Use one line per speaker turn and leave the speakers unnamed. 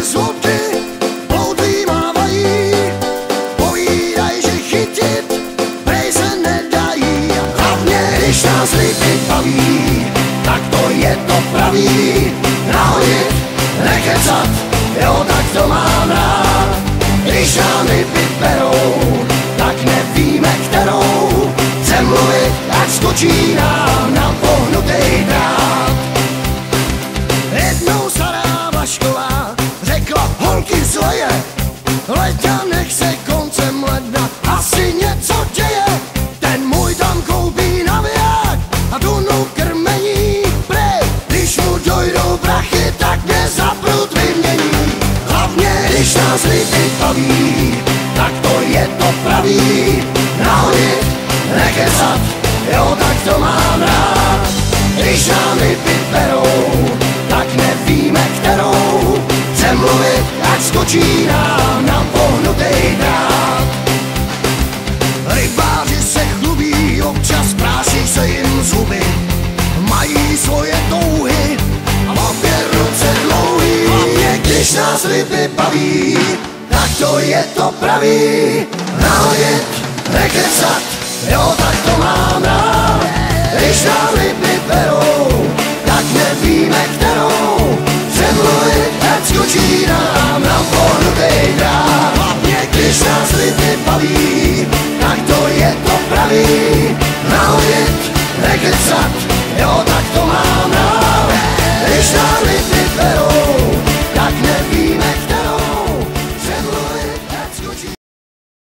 z lodky ploutví mávají, povídaj, že chytit prej se nedají. Hlavně když nás ryby baví, tak to je to pravý. Nahodit, nekecat, jo, tak to mám rád. Když nám ryby berou, tak nevíme kterou. Chcem mluvit, ať skočí nám na pohnutej drát. Jednou stará Vašková řekla: holky zleje, leďanek se koncem ledna asi něco děje. Ten můj tam koupí naviják a tunu krmení. Prej, když mu dojdou prachy, tak mě za prut vymění. Hlavně když nás ryby baví, tak to je to pravý. Nahodit, nekecat, jo, tak to mám rád. Když nám ryby berou, tak nevíme kterou. Chcem mluvit, ať skočí nám na pohnutej drát. Rybáři se chlubí, občas práší se jim zuby. Mají svoje touhy a obě ruce dlouhý. Hlavně když nás ryby baví, tak to je to pravý. Nahodit, nekecat, jo, tak to mám rád. Když nám ryby berou, tak nevíme kterou. Chcem mluvit, ať skočí